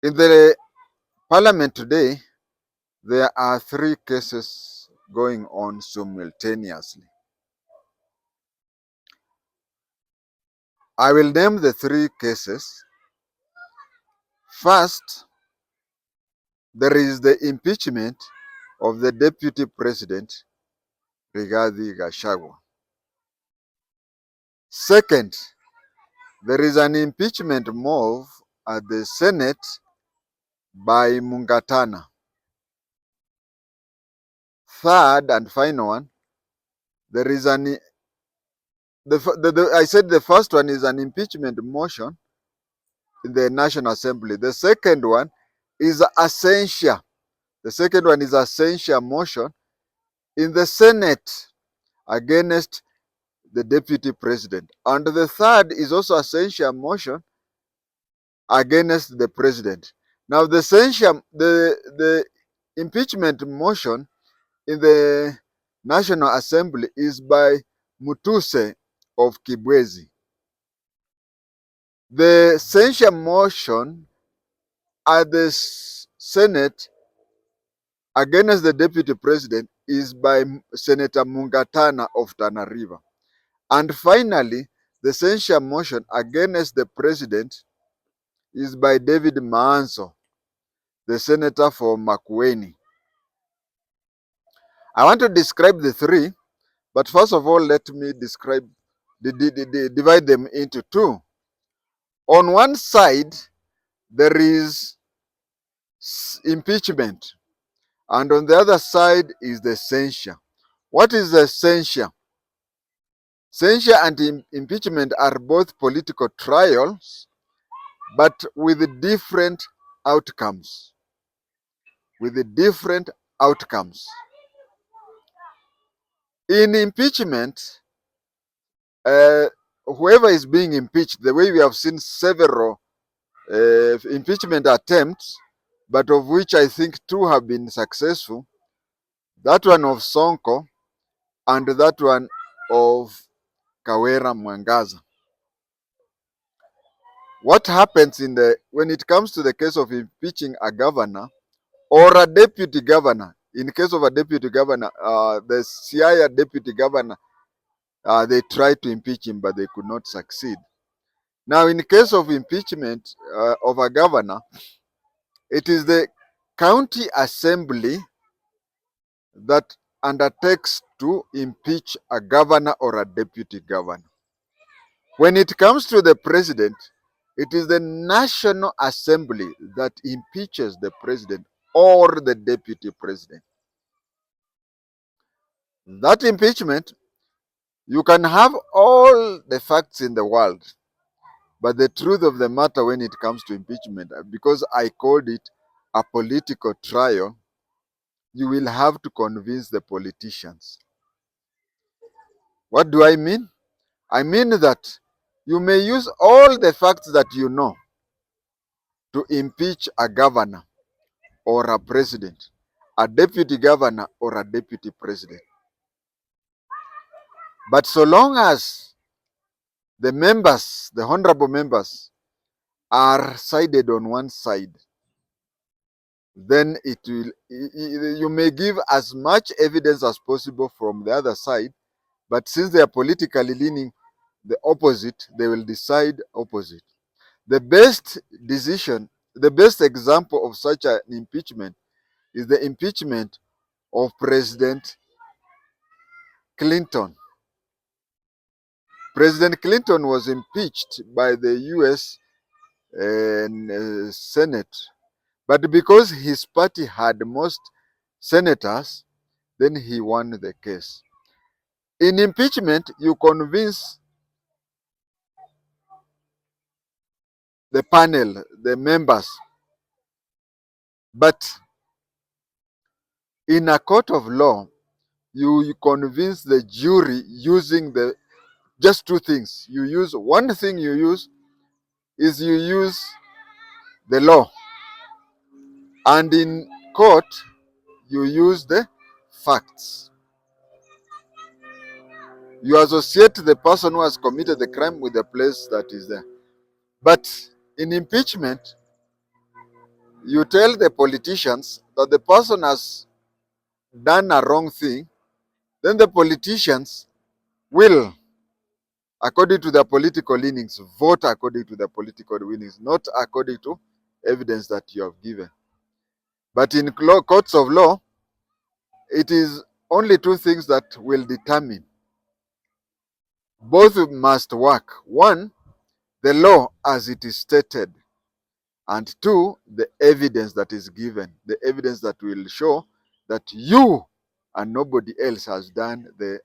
In the parliament today, there are three cases going on simultaneously. I will name the three cases. First, there is the impeachment of the Deputy President, Rigathi Gachagua. Second, there is an impeachment move at the Senate by Mungatana. Third and final one, there is I said the first one is an impeachment motion in the National Assembly. The second one is a censure. The second one is a censure motion in the Senate against the Deputy President. And the third is also a censure motion against the President. Now the impeachment motion in the National Assembly is by Mutuse of Kibwezi. The censure motion at the Senate against the Deputy President is by Senator Mungatana of Tana River. And finally, the censure motion against the President is by David Maanzo, the Senator for Makueni. I want to describe the three, but first of all, let me divide them into two. On one side, there is impeachment, and on the other side is the censure. What is the censure? Censure and impeachment are both political trials, but with different outcomes. In impeachment, whoever is being impeached, the way we have seen several impeachment attempts, but of which I think two have been successful, that one of Sonko and that one of Kawera Mwangaza. What happens when it comes to the case of impeaching a governor or a deputy governor? In case of a deputy governor, the Siaya deputy governor, they tried to impeach him, but they could not succeed. Now, in case of impeachment of a governor, it is the county assembly that undertakes to impeach a governor or a deputy governor. When it comes to the president, it is the National Assembly that impeaches the president or the deputy president. That impeachment, you can have all the facts in the world, but the truth of the matter when it comes to impeachment, because I called it a political trial, you will have to convince the politicians. What do I mean? I mean that you may use all the facts that you know to impeach a governor or a president, a deputy governor or a deputy president. But so long as the members, the honorable members, are sided on one side, then you may give as much evidence as possible from the other side, but since they are politically leaning the opposite, they will decide opposite. The best example of such an impeachment is the impeachment of President Clinton. President Clinton was impeached by the US Senate, but because his party had most senators, then he won the case. In impeachment, you convince the panel, the members, but in a court of law, you convince the jury using just two things. One thing you use the law, and in court you use the facts. You associate the person who has committed the crime with the place that is there. But in impeachment, you tell the politicians that the person has done a wrong thing, then the politicians will, according to their political leanings, vote according to their political leanings, not according to evidence that you have given. But in courts of law, it is only two things that will determine. Both must work. One, the law as it is stated, and two, the evidence that is given, the evidence that will show that you and nobody else has done the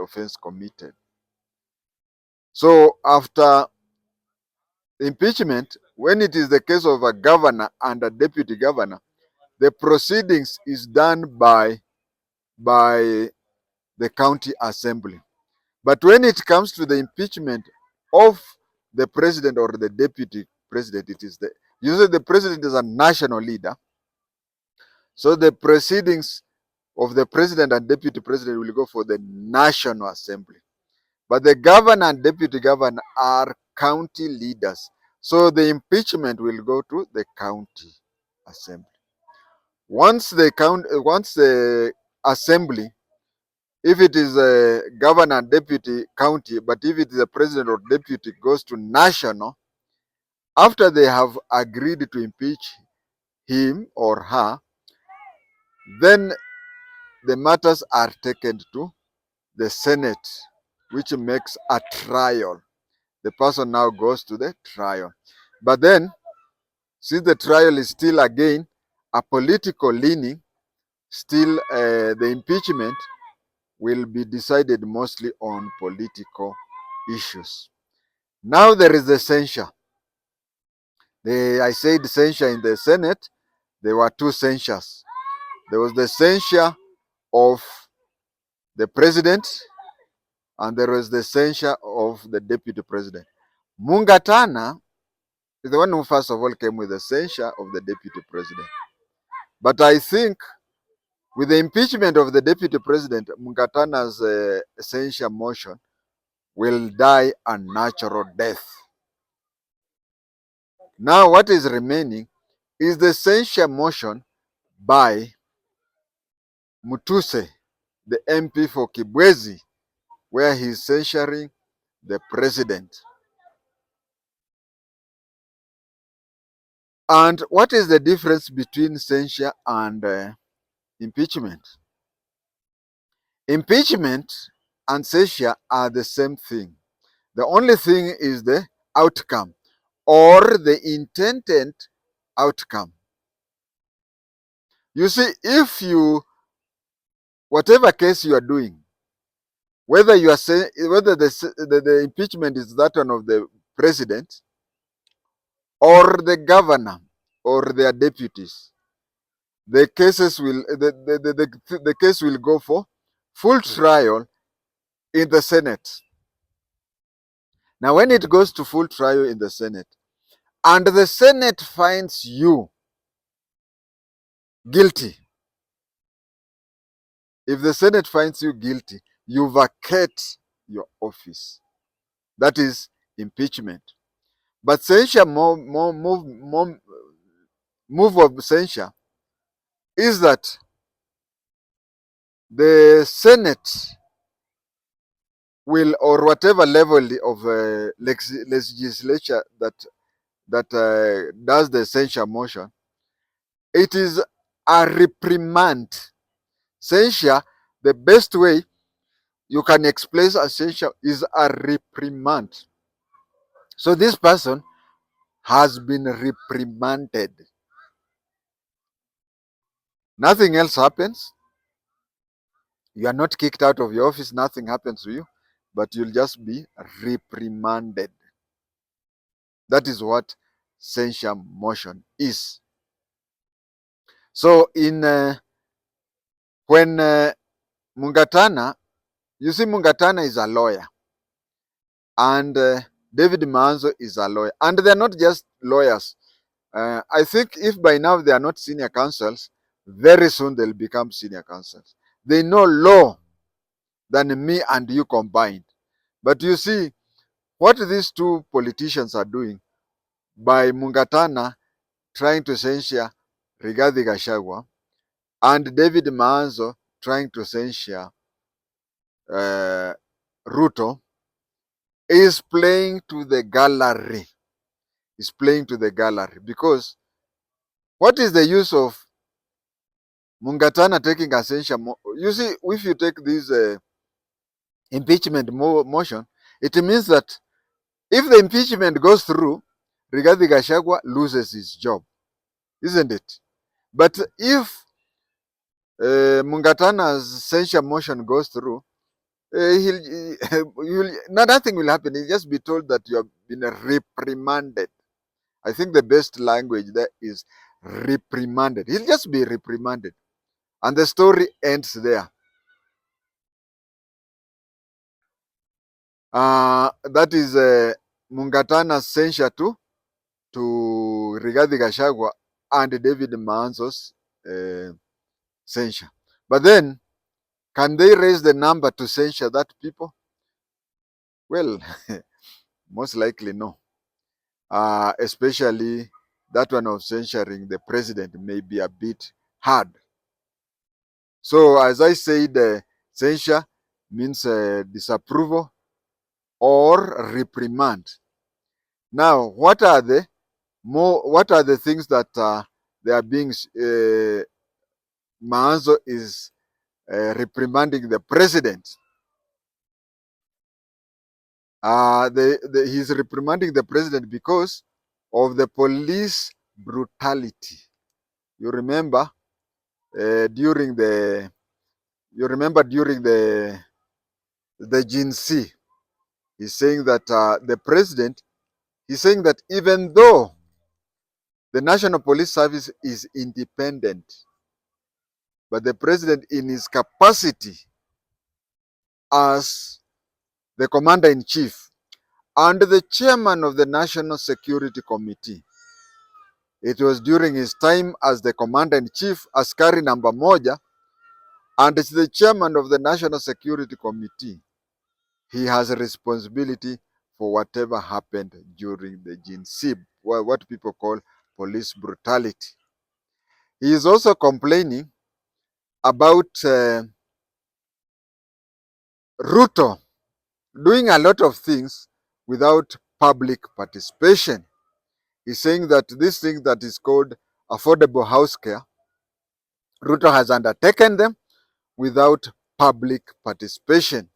offense committed. So after impeachment, when it is the case of a governor and a deputy governor, the proceedings is done by the county assembly. But when it comes to the impeachment of the president or the deputy president, it is the usually the president is a national leader. So the proceedings of the president and deputy president will go for the National Assembly. But the governor and deputy governor are county leaders. So the impeachment will go to the county assembly. Once the assembly, if it is a governor and deputy county, but if it is a president or deputy goes to national, after they have agreed to impeach him or her, then the matters are taken to the Senate, which makes a trial. The person now goes to the trial. But then, since the trial is still again a political leaning, still the impeachment will be decided mostly on political issues. Now there is the censure. I said censure in the Senate. There were two censures. There was the censure of the president, and there was the censure of the deputy president. Mungatana is the one who first of all came with the censure of the deputy president. But I think with the impeachment of the deputy president, Mungatana's censure motion will die a natural death. Now what is remaining is the censure motion by Mutuse, the MP for Kibwezi, where he is censuring the president. And what is the difference between censure and impeachment? Impeachment and censure are the same thing. The only thing is the outcome or the intended outcome. You see, if you, whatever case you are doing, whether you are saying, whether the impeachment is that one of the president or the governor or their deputies, the cases will the case will go for full trial in the Senate. Now, when it goes to full trial in the Senate, and the Senate finds you guilty, if the Senate finds you guilty, you vacate your office. That is impeachment. But censure, move of censure is that the Senate will, or whatever level of legislature that does the censure motion, it is a reprimand. Censure, the best way you can explain a censure is a reprimand. So this person has been reprimanded. Nothing else happens. You are not kicked out of your office. Nothing happens to you, but you'll just be reprimanded. That is what censure motion is. So in when Mungatana, you see, Mungatana is a lawyer, and David Manzo is a lawyer, and they're not just lawyers. I think if by now they are not senior counsels, very soon they'll become senior counsels. They know law than me and you combined. But you see, what these two politicians are doing by Mungatana trying to censure Rigathi Gachagua and David Maanzo trying to censure Ruto is playing to the gallery. Is playing to the gallery because what is the use of Mungatana taking a censure? You see, if you take this impeachment motion, it means that if the impeachment goes through, Rigathi Gachagua loses his job, isn't it? But if Mungatana's censure motion goes through, nothing will happen. He'll just be told that you have been reprimanded. I think the best language there is reprimanded. He'll just be reprimanded. And the story ends there. That is Mungatana's censure to Rigathi Gachagua and David Maanzo's censure. But then, can they raise the number to censure that people? Well, most likely no. Especially that one of censuring the president may be a bit hard. So, as I said, censure means disapproval or reprimand. Now, what are the things that they are being Maanzo is reprimanding the president? He's reprimanding the president because of the police brutality. You remember during the JI-TENGE, he's saying that the president, he's saying that even though the National Police Service is independent, but the president, in his capacity as the commander-in-chief and the chairman of the National Security Committee, it was during his time as the commander-in-chief, askari namba moja, and as the chairman of the National Security Committee, he has a responsibility for whatever happened during the JI-TENGE, what people call police brutality. He is also complaining about Ruto doing a lot of things without public participation. He's saying that this thing that is called affordable house care, Ruto has undertaken them without public participation.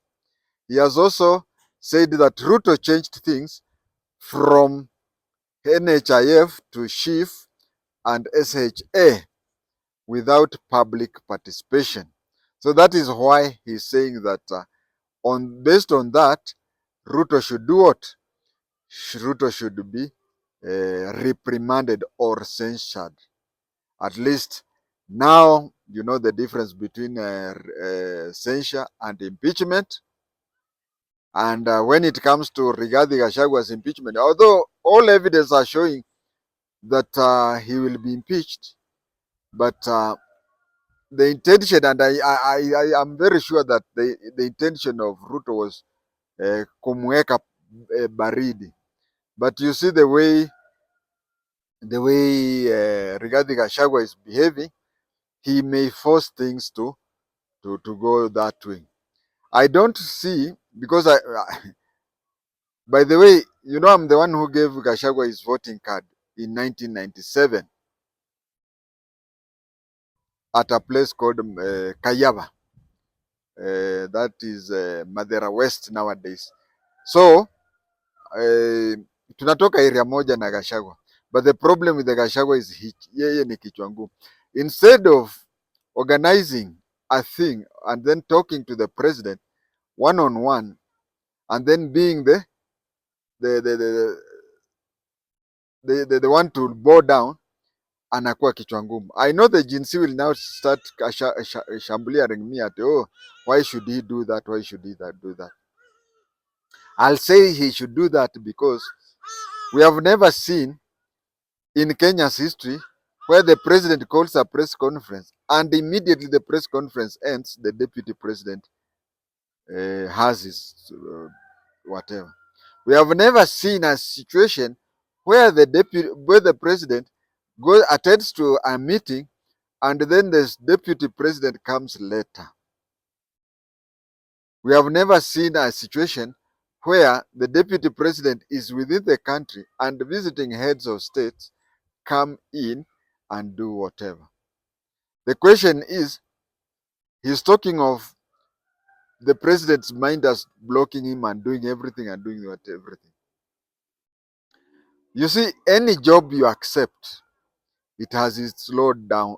He has also said that Ruto changed things from NHIF to SHIF and SHA without public participation. So that is why he's saying that based on that, Ruto should do what? Ruto should be reprimanded or censured. At least now you know the difference between censure and impeachment. And when it comes to Rigathi Gachagua's impeachment, although all evidence are showing that he will be impeached, but the intention, and I am very sure that the intention of Ruto was kumweka baridi. But you see the way Rigathi Gachagua is behaving, he may force things to go that way. I don't see, because by the way, you know, I'm the one who gave Gachagua his voting card in 1997 at a place called Kayaba. That is Madera West nowadays. So tunatoka area moja na Gachagua, but the problem with the Gachagua is yeye ni kichwa ngumu. Instead of organizing a thing and then talking to the president one on one, and then being the one to bow down, anakuwa kichwa ngumu. I know the jinsi will now start shambuliaring me at, oh, why should he do that? Why should he do that? I'll say he should do that because we have never seen in Kenya's history where the president calls a press conference and immediately the press conference ends, the deputy president has his whatever. We have never seen a situation where the president attends to a meeting, and then the deputy president comes later. We have never seen a situation where the deputy president is within the country and visiting heads of states come in and do whatever. The question is, he's talking of the president's mind as blocking him and doing everything and doing everything. You see, any job you accept, it has its slowed down.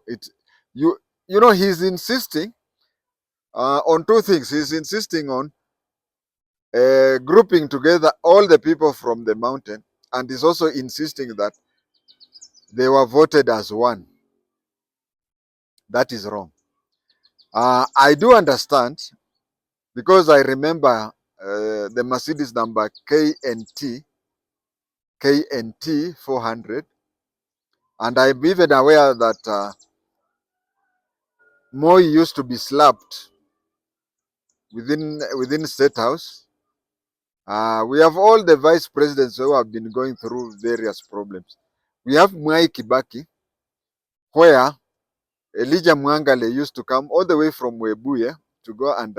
You you know he's insisting on two things. He's insisting on grouping together all the people from the mountain, and he's also insisting that they were voted as one. That is wrong. I do understand because I remember the Mercedes number KNT 400, and I'm even aware that Moi used to be slapped within State House. We have all the vice presidents who have been going through various problems. We have Mwai Kibaki, where Elijah Mwangale used to come all the way from Webuye to go and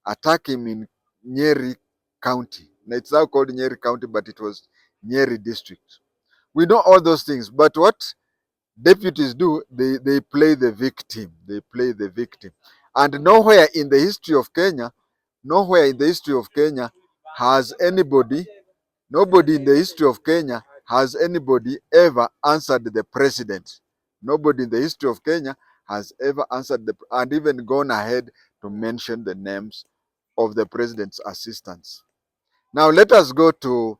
attack him in Nyeri County. Now it's now called Nyeri County, but it was Nyeri District. We know all those things, but what deputies do, they play the victim. They play the victim. And nowhere in the history of Kenya has nobody in the history of Kenya has anybody ever answered the president. Nobody in the history of Kenya has ever answered and even gone ahead to mention the names of the president's assistants. Now let us go to,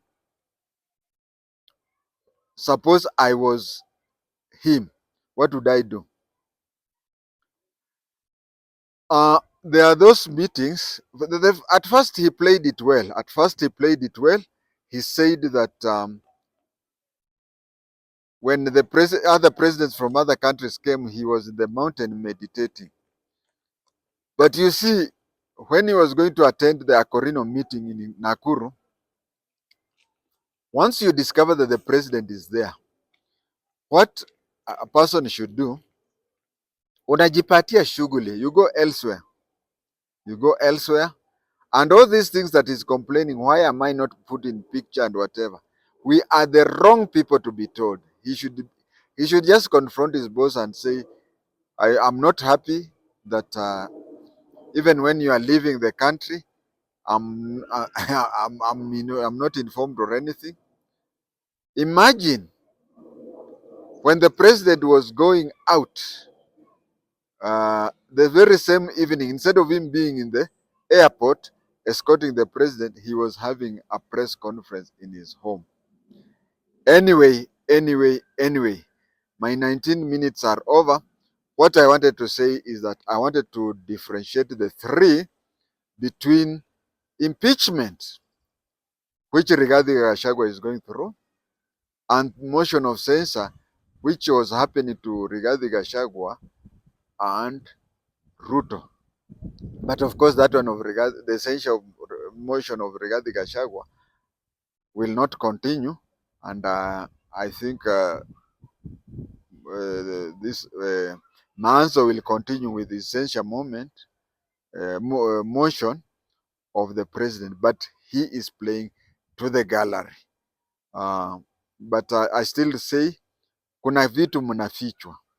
suppose I was him, what would I do? There are those meetings. At first he played it well. He said that when the other presidents from other countries came, he was in the mountain meditating. But you see, when he was going to attend the Akorino meeting in Nakuru, once you discover that the president is there, what a person should do, unajipatia shughuli, you go elsewhere. You go elsewhere. And all these things that he's complaining, why am I not put in picture and whatever? We are the wrong people to be told. He should just confront his boss and say, I am not happy that even when you are leaving the country, I'm not informed or anything. Imagine when the president was going out, the very same evening, instead of him being in the airport escorting the president, he was having a press conference in his home. Anyway, my 19 minutes are over. What I wanted to say is that I wanted to differentiate the three between impeachment, which Rigathi Gachagua is going through, and motion of censure, which was happening to Rigathi Gachagua and Ruto. But of course, that one of the essential motion of Rigathi Gachagua will not continue, and I think this Manso will continue with the essential motion of the president, but he is playing to the gallery. But I still say kuna vitu mnafichwa.